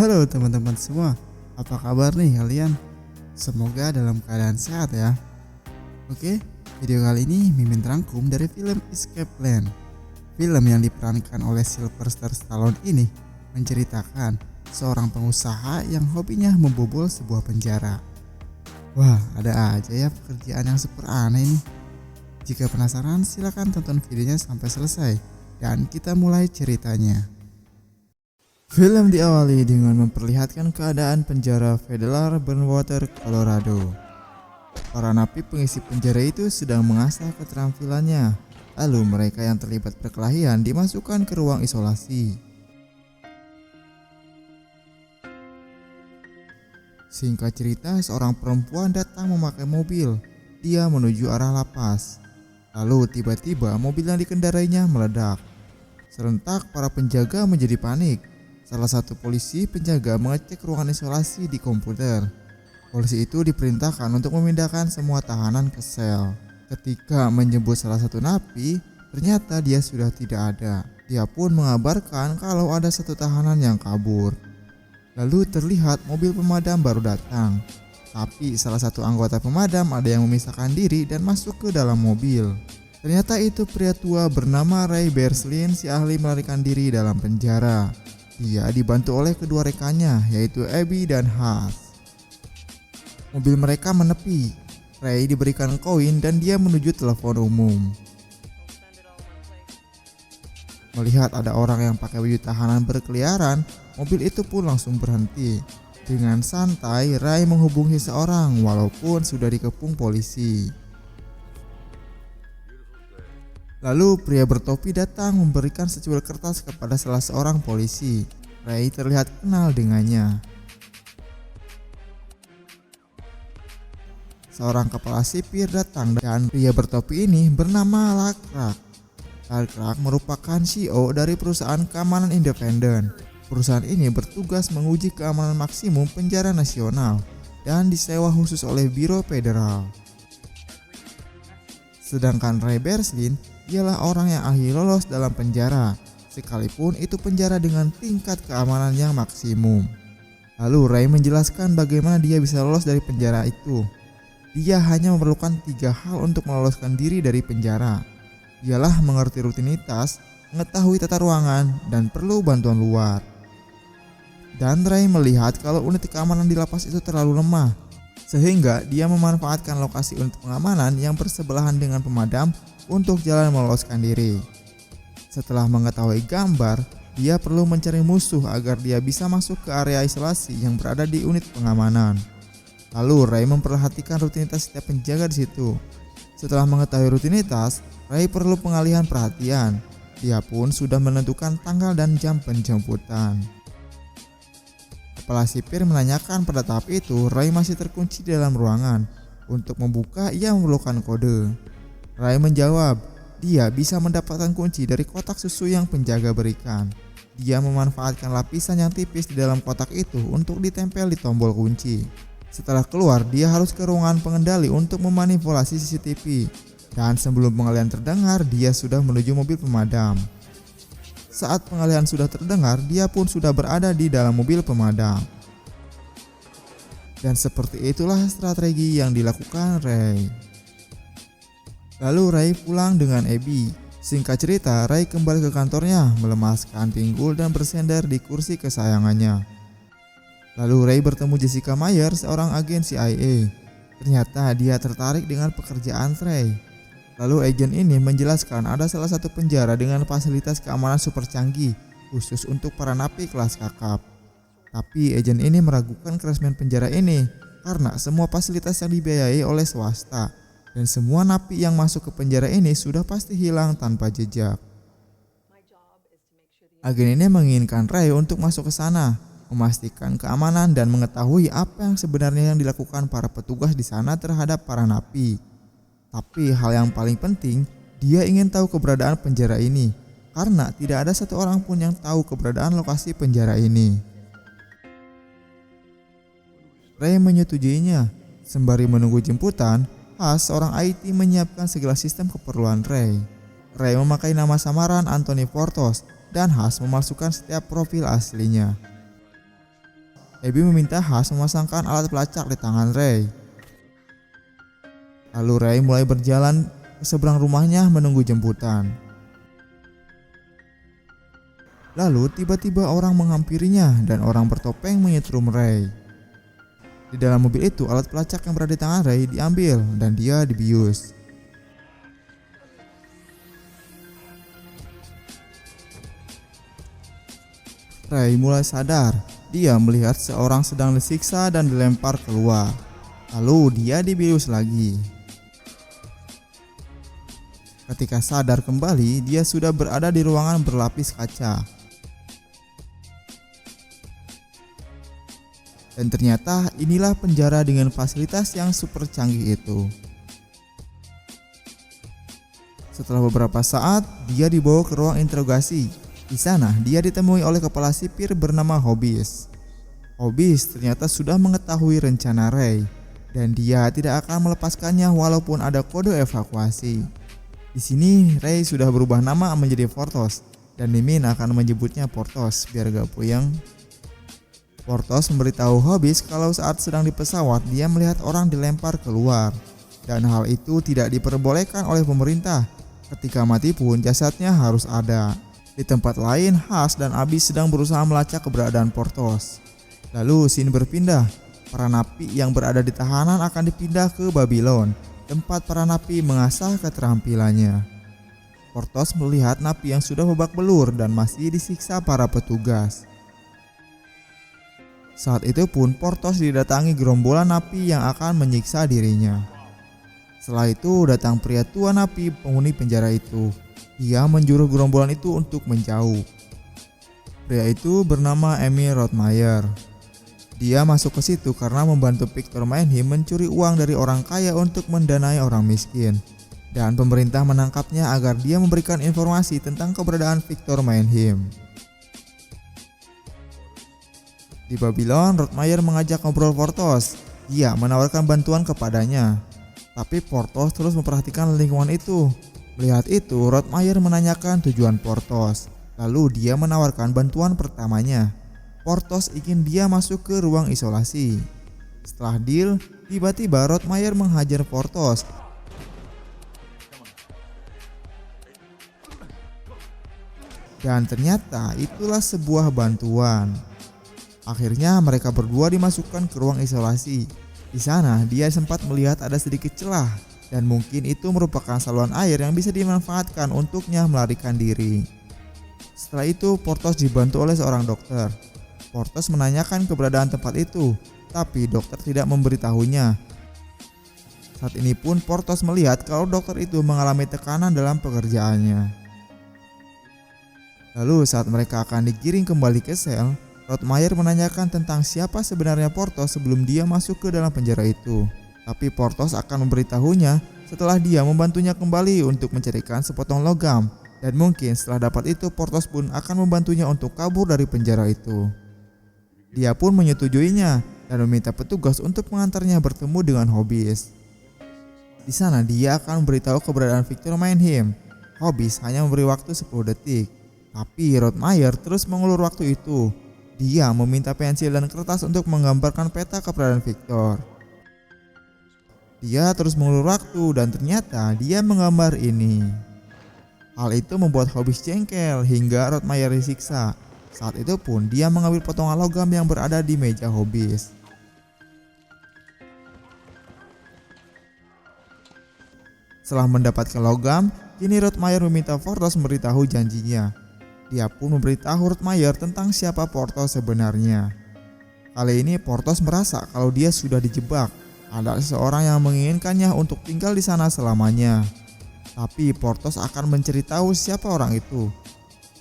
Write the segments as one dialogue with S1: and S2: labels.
S1: Halo teman-teman semua, apa kabar nih kalian? Semoga dalam keadaan sehat ya. Oke, video kali ini Mimin rangkum dari film Escape Plan. Film yang diperankan oleh Sylvester Stallone ini menceritakan seorang pengusaha yang hobinya membobol sebuah penjara. Wah, ada aja ya pekerjaan yang super aneh nih. Jika penasaran, silakan tonton videonya sampai selesai dan kita mulai ceritanya. Film diawali dengan memperlihatkan keadaan penjara Federal Burnwater, Colorado. Para napi pengisi penjara itu sedang mengasah keterampilannya. Lalu mereka yang terlibat perkelahian dimasukkan ke ruang isolasi. Singkat cerita, seorang perempuan datang memakai mobil. Dia menuju arah lapas. Lalu tiba-tiba mobil yang dikendarainya meledak. Serentak para penjaga menjadi panik. Salah satu polisi penjaga mengecek ruangan isolasi di komputer. Polisi itu diperintahkan untuk memindahkan semua tahanan ke sel. Ketika menyebut salah satu napi, ternyata dia sudah tidak ada. Dia pun mengabarkan kalau ada satu tahanan yang kabur. Lalu terlihat mobil pemadam baru datang. Tapi salah satu anggota pemadam ada yang memisahkan diri dan masuk ke dalam mobil. Ternyata itu pria tua bernama Ray Berslin, si ahli melarikan diri dalam penjara. Dia dibantu oleh kedua rekannya, yaitu Abby dan Haas. Mobil mereka menepi. Ray diberikan koin dan dia menuju telepon umum. Melihat ada orang yang pakai baju tahanan berkeliaran, mobil itu pun langsung berhenti. Dengan santai, Ray menghubungi seorang walaupun sudah dikepung polisi. Lalu pria bertopi datang memberikan secuil kertas kepada salah seorang polisi. Ray terlihat kenal dengannya. Seorang kepala sipir datang dan pria bertopi ini bernama Lakrak. Lakrak merupakan CEO dari perusahaan keamanan independen. Perusahaan ini bertugas menguji keamanan maksimum penjara nasional dan disewa khusus oleh Biro Federal. Sedangkan Ray Berslin ialah orang yang ahli lolos dalam penjara, sekalipun itu penjara dengan tingkat keamanan yang maksimum. Lalu Ray menjelaskan bagaimana dia bisa lolos dari penjara itu. Dia hanya memerlukan 3 hal untuk meloloskan diri dari penjara. Ialah mengerti rutinitas, mengetahui tata ruangan, dan perlu bantuan luar. Dan Ray melihat kalau unit keamanan di lapas itu terlalu lemah, sehingga dia memanfaatkan lokasi unit pengamanan yang bersebelahan dengan pemadam untuk jalan meloloskan diri. Setelah mengetahui gambar, dia perlu mencari musuh agar dia bisa masuk ke area isolasi yang berada di unit pengamanan. Lalu Ray memperhatikan rutinitas setiap penjaga di situ. Setelah mengetahui rutinitas, Ray perlu pengalihan perhatian. Dia pun sudah menentukan tanggal dan jam penjemputan. Kepala sipir menanyakan pada tahap itu Ray masih terkunci di dalam ruangan. Untuk membuka, ia memerlukan kode. Ray menjawab, dia bisa mendapatkan kunci dari kotak susu yang penjaga berikan. Dia memanfaatkan lapisan yang tipis di dalam kotak itu untuk ditempel di tombol kunci. Setelah keluar, dia harus ke ruangan pengendali untuk memanipulasi CCTV. Dan sebelum pengalihan terdengar, dia sudah menuju mobil pemadam. Saat pengalihan sudah terdengar, dia pun sudah berada di dalam mobil pemadam. Dan seperti itulah strategi yang dilakukan Ray. Lalu Ray pulang dengan Abby. Singkat cerita, Ray kembali ke kantornya, melemaskan pinggul dan bersender di kursi kesayangannya. Lalu Ray bertemu Jessica Meyer, seorang agen CIA. Ternyata dia tertarik dengan pekerjaan Ray. Lalu agen ini menjelaskan ada salah satu penjara dengan fasilitas keamanan super canggih, khusus untuk para napi kelas kakap. Tapi agen ini meragukan keresmian penjara ini, karena semua fasilitas yang dibiayai oleh swasta. Dan semua napi yang masuk ke penjara ini sudah pasti hilang tanpa jejak. Agen ini menginginkan Ray untuk masuk ke sana, memastikan keamanan dan mengetahui apa yang sebenarnya yang dilakukan para petugas di sana terhadap para napi. Tapi hal yang paling penting, dia ingin tahu keberadaan penjara ini, karena tidak ada satu orang pun yang tahu keberadaan lokasi penjara ini. Ray menyetujuinya. Sembari menunggu jemputan, Haas, seorang IT, menyiapkan segala sistem keperluan Ray. Ray memakai nama samaran Anthony Portos dan Haas memasukkan setiap profil aslinya. Abby meminta Hush memasangkan alat pelacak di tangan Ray. Lalu Ray mulai berjalan ke seberang rumahnya menunggu jemputan. Lalu tiba-tiba orang menghampirinya dan orang bertopeng menyetrum Ray. Di dalam mobil itu alat pelacak yang berada di tangan Ray diambil dan dia dibius. Ray mulai sadar. Dia melihat seorang sedang disiksa dan dilempar keluar. Lalu dia dibius lagi. Ketika sadar kembali, dia sudah berada di ruangan berlapis kaca. Dan ternyata inilah penjara dengan fasilitas yang super canggih itu. Setelah beberapa saat, dia dibawa ke ruang interogasi. Di sana, dia ditemui oleh kepala sipir bernama Hobbs. Hobbs ternyata sudah mengetahui rencana Ray, dan dia tidak akan melepaskannya walaupun ada kode evakuasi. Di sini, Ray sudah berubah nama menjadi Portos, dan Mimin akan menyebutnya Portos biar gak puyeng. Portos memberitahu Hobbs kalau saat sedang di pesawat dia melihat orang dilempar keluar, dan hal itu tidak diperbolehkan oleh pemerintah. Ketika mati pun jasadnya harus ada. Di tempat lain, Hush dan Abby sedang berusaha melacak keberadaan Portos. Lalu scene berpindah. Para napi yang berada di tahanan akan dipindah ke Babylon, tempat para napi mengasah keterampilannya. Portos melihat napi yang sudah babak belur dan masih disiksa para petugas. Saat itu pun Portos didatangi gerombolan napi yang akan menyiksa dirinya. Setelah itu datang pria tua napi penghuni penjara itu. Dia menjuru gerombolan itu untuk menjauh. Pria itu bernama Amy Rothmeyer. Dia masuk ke situ karena membantu Victor Mayhew mencuri uang dari orang kaya untuk mendanai orang miskin. Dan pemerintah menangkapnya agar dia memberikan informasi tentang keberadaan Victor Mayhew. Di Babylon, Rothmeyer mengajak ngobrol Portos. Dia menawarkan bantuan kepadanya. Tapi Portos terus memperhatikan lingkungan itu. Melihat itu, Rothmeyer menanyakan tujuan Portos. Lalu dia menawarkan bantuan pertamanya. Portos ingin dia masuk ke ruang isolasi. Setelah deal, tiba-tiba Rothmeyer menghajar Portos. Dan ternyata itulah sebuah bantuan. Akhirnya mereka berdua dimasukkan ke ruang isolasi. Di sana dia sempat melihat ada sedikit celah. Dan mungkin itu merupakan saluran air yang bisa dimanfaatkan untuknya melarikan diri. Setelah itu Portos dibantu oleh seorang dokter. Portos menanyakan keberadaan tempat itu, tapi dokter tidak memberitahunya. Saat ini pun Portos melihat kalau dokter itu mengalami tekanan dalam pekerjaannya. Lalu saat mereka akan digiring kembali ke sel, Rothmeyer menanyakan tentang siapa sebenarnya Portos sebelum dia masuk ke dalam penjara itu. Tapi Portos akan memberitahunya setelah dia membantunya kembali untuk mencarikan sepotong logam. Dan mungkin setelah dapat itu Portos pun akan membantunya untuk kabur dari penjara itu. Dia pun menyetujuinya dan meminta petugas untuk mengantarnya bertemu dengan Hobbs. Di sana dia akan memberitahu keberadaan Victor Mayhew. Hobbs hanya memberi waktu 10 detik. Tapi Rothmeyer terus mengulur waktu itu. Dia meminta pensil dan kertas untuk menggambarkan peta keberadaan Victor. Dia terus mengulur waktu dan ternyata dia menggambar ini. Hal itu membuat Hobbs jengkel hingga Rothmeyer disiksa. Saat itu pun dia mengambil potongan logam yang berada di meja Hobbs. Setelah mendapatkan logam, kini Rothmeyer meminta Portos memberitahu janjinya. Dia pun memberitahu Rothmeyer tentang siapa Portos sebenarnya. Kali ini Portos merasa kalau dia sudah dijebak. Ada seseorang yang menginginkannya untuk tinggal di sana selamanya. Tapi Portos akan mencari tahu siapa orang itu.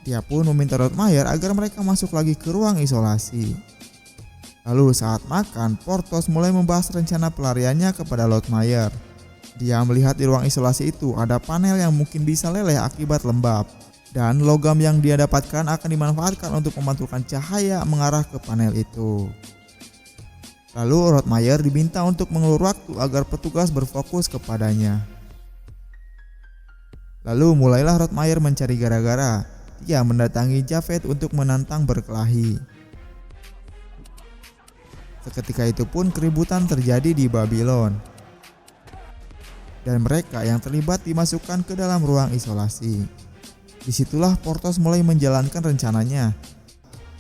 S1: Dia pun meminta Rothmeyer agar mereka masuk lagi ke ruang isolasi. Lalu saat makan, Portos mulai membahas rencana pelariannya kepada Rothmeyer. Dia melihat di ruang isolasi itu ada panel yang mungkin bisa leleh akibat lembab. Dan logam yang dia dapatkan akan dimanfaatkan untuk memantulkan cahaya mengarah ke panel itu. Lalu Rothmeyer diminta untuk mengulur waktu agar petugas berfokus kepadanya. Lalu mulailah Rothmeyer mencari gara-gara. Dia mendatangi Javed untuk menantang berkelahi. Seketika itu pun keributan terjadi di Babylon. Dan mereka yang terlibat dimasukkan ke dalam ruang isolasi. Disitulah Portos mulai menjalankan rencananya.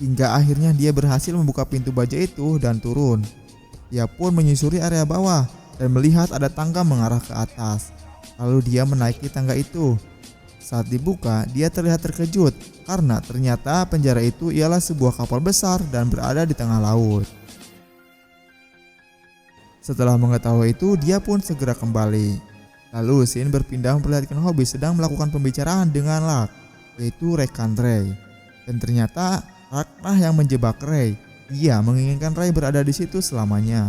S1: Hingga akhirnya dia berhasil membuka pintu baja itu dan turun. Dia pun menyusuri area bawah dan melihat ada tangga mengarah ke atas. Lalu dia menaiki tangga itu. Saat dibuka, dia terlihat terkejut karena ternyata penjara itu ialah sebuah kapal besar dan berada di tengah laut. Setelah mengetahui itu, dia pun segera kembali. Lalu Shin berpindah memperlihatkan Hobbes sedang melakukan pembicaraan dengan Lark, yaitu rekan Ray. Dan ternyata Larklah yang menjebak Ray. Dia menginginkan Ray berada di situ selamanya.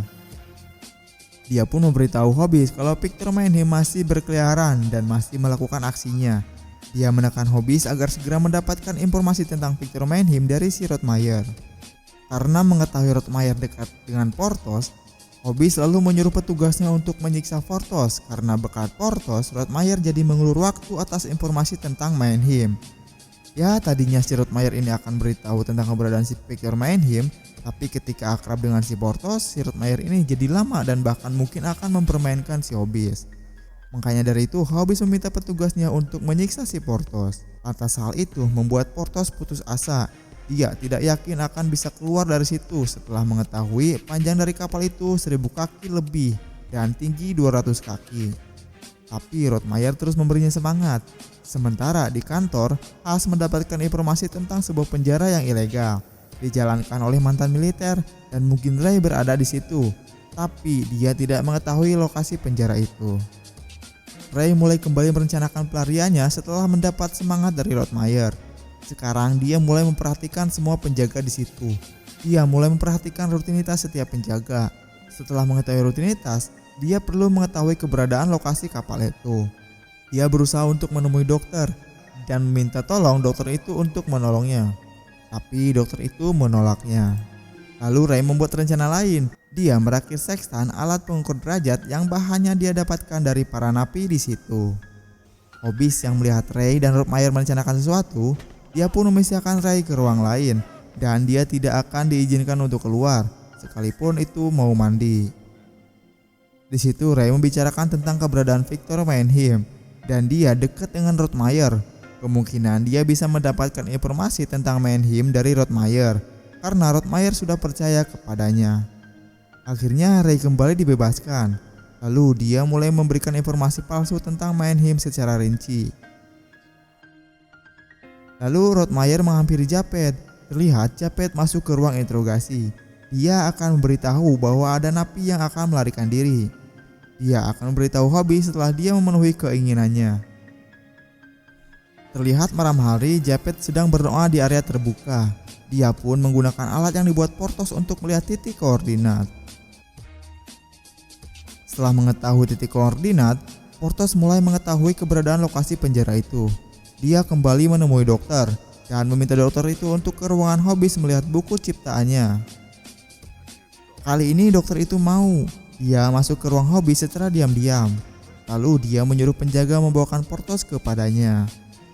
S1: Dia pun memberitahu Hobbes kalau Victor Mannheim masih berkeliaran dan masih melakukan aksinya. Dia menekan Hobbes agar segera mendapatkan informasi tentang Victor Mannheim dari si Rottmeier. Karena mengetahui Rottmeier dekat dengan Portos, Hobbes lalu menyuruh petugasnya untuk menyiksa Portos. Karena berkat Portos, Rottmeier jadi mengulur waktu atas informasi tentang Mannheim. Ya, tadinya si Rottmeier ini akan beritahu tentang keberadaan si Victor Mannheim, tapi ketika akrab dengan si Portos, si Rottmeier ini jadi lama dan bahkan mungkin akan mempermainkan si Hobbes. Makanya dari itu, Hobbes meminta petugasnya untuk menyiksa si Portos. Atas hal itu membuat Portos putus asa. Dia tidak yakin akan bisa keluar dari situ setelah mengetahui panjang dari kapal itu 1000 kaki lebih dan tinggi 200 kaki. Tapi Rottmeier terus memberinya semangat. Sementara di kantor, Has mendapatkan informasi tentang sebuah penjara yang ilegal dijalankan oleh mantan militer dan mungkin Ray berada di situ. Tapi dia tidak mengetahui lokasi penjara itu. Ray mulai kembali merencanakan pelariannya setelah mendapat semangat dari Rottmeier. Sekarang dia mulai memperhatikan semua penjaga di situ. Dia mulai memperhatikan rutinitas setiap penjaga. Setelah mengetahui rutinitas, dia perlu mengetahui keberadaan lokasi kapal itu. Dia berusaha untuk menemui dokter dan meminta tolong dokter itu untuk menolongnya. Tapi dokter itu menolaknya. Lalu Ray membuat rencana lain. Dia merakit sextant, alat pengukur derajat yang bahannya dia dapatkan dari para napi di situ. Hobbes yang melihat Ray dan Rottmeier merencanakan sesuatu, dia pun memisahkan Ray ke ruang lain dan dia tidak akan diizinkan untuk keluar, sekalipun itu mau mandi. Di situ Ray membicarakan tentang keberadaan Victor Mannheim dan dia dekat dengan Rottmeier. Kemungkinan dia bisa mendapatkan informasi tentang Mannheim dari Rottmeier karena Rottmeier sudah percaya kepadanya. Akhirnya Ray kembali dibebaskan. Lalu dia mulai memberikan informasi palsu tentang Mannheim secara rinci. Lalu Rottmeier menghampiri Japet. Terlihat Japet masuk ke ruang interogasi. Dia akan memberitahu bahwa ada napi yang akan melarikan diri. Dia akan memberitahu Hobbes setelah dia memenuhi keinginannya. Terlihat malam hari Japet sedang berdoa di area terbuka. Dia pun menggunakan alat yang dibuat Portos untuk melihat titik koordinat. Setelah mengetahui titik koordinat, Portos mulai mengetahui keberadaan lokasi penjara itu. Dia kembali menemui dokter dan meminta dokter itu untuk ke ruangan Hobbes melihat buku ciptaannya. Kali ini dokter itu mau. Dia masuk ke ruang Hobbes secara diam-diam. Lalu dia menyuruh penjaga membawakan Portos kepadanya.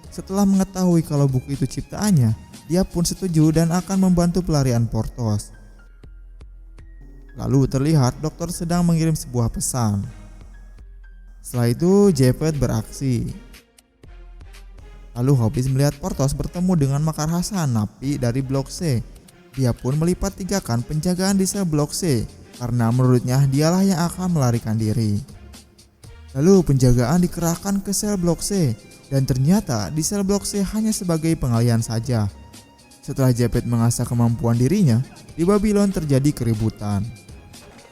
S1: Setelah mengetahui kalau buku itu ciptaannya, dia pun setuju dan akan membantu pelarian Portos. Lalu terlihat dokter sedang mengirim sebuah pesan. Setelah itu Japet beraksi. Lalu Hobbes melihat Portos bertemu dengan Makar Hasan, napi dari Blok C. Dia pun melipat tigakan penjagaan di sel Blok C karena menurutnya dialah yang akan melarikan diri. Lalu penjagaan dikerahkan ke sel Blok C dan ternyata di sel Blok C hanya sebagai pengalihan saja. Setelah Japet mengasah kemampuan dirinya, di Babylon terjadi keributan.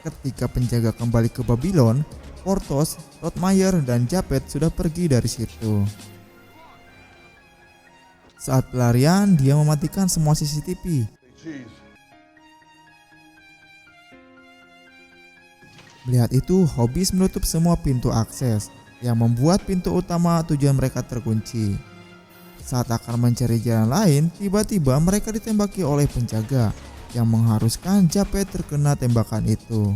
S1: Ketika penjaga kembali ke Babylon, Portos, Rottmeier, dan Japet sudah pergi dari situ. Saat pelarian, dia mematikan semua CCTV. Melihat itu, Hobbes menutup semua pintu akses, yang membuat pintu utama tujuan mereka terkunci. Saat akan mencari jalan lain, tiba-tiba mereka ditembaki oleh penjaga, yang mengharuskan Japet terkena tembakan itu.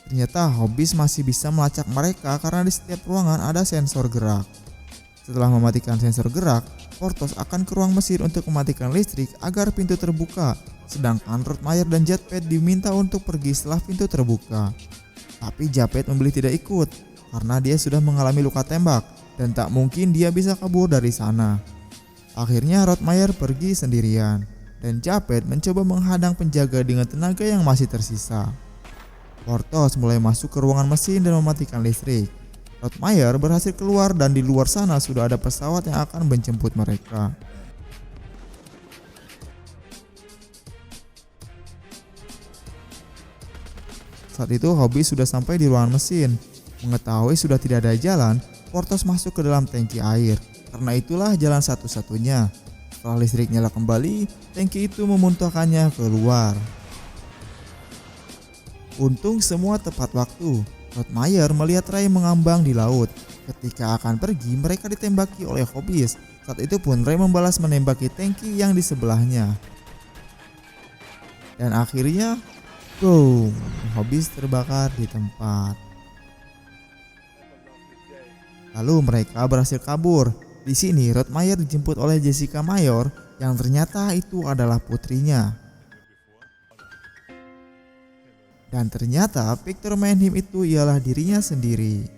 S1: Ternyata Hobbes masih bisa melacak mereka karena di setiap ruangan ada sensor gerak. Setelah mematikan sensor gerak, Portos akan ke ruang mesin untuk mematikan listrik agar pintu terbuka sedangkan Rottmeier dan Japet diminta untuk pergi setelah pintu terbuka. Tapi Japet memilih tidak ikut karena dia sudah mengalami luka tembak dan tak mungkin dia bisa kabur dari sana. Akhirnya Rottmeier pergi sendirian dan Japet mencoba menghadang penjaga dengan tenaga yang masih tersisa. Porthos mulai masuk ke ruangan mesin dan mematikan listrik. Rottmeier berhasil keluar dan di luar sana sudah ada pesawat yang akan menjemput mereka. Saat itu Hobbes sudah sampai di ruangan mesin. Mengetahui sudah tidak ada jalan, Porthos masuk ke dalam tangki air. Karena itulah jalan satu-satunya. Setelah listrik nyala kembali, tangki itu memuntahkannya keluar. Untung semua tepat waktu. Rottmeier melihat Ray mengambang di laut. Ketika akan pergi, mereka ditembaki oleh Hobbes. Saat itu pun Ray membalas menembaki tangki yang di sebelahnya. Dan akhirnya, boom, Hobbes terbakar di tempat. Lalu mereka berhasil kabur. Di sini Rottmeier dijemput oleh Jessica Mayor yang ternyata itu adalah putrinya. Dan ternyata Victor Mannheim itu ialah dirinya sendiri.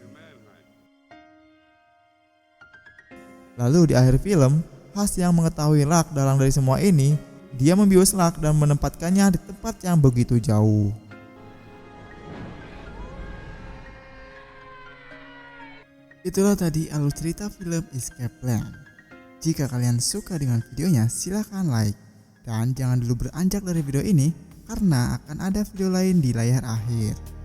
S1: Lalu di akhir film, Hush yang mengetahui Locke dalang dari semua ini, dia membius Locke dan menempatkannya di tempat yang begitu jauh. Itulah tadi alur cerita film Escape Plan. Jika kalian suka dengan videonya, silahkan like. Dan jangan dulu beranjak dari video ini, karena akan ada video lain di layar akhir.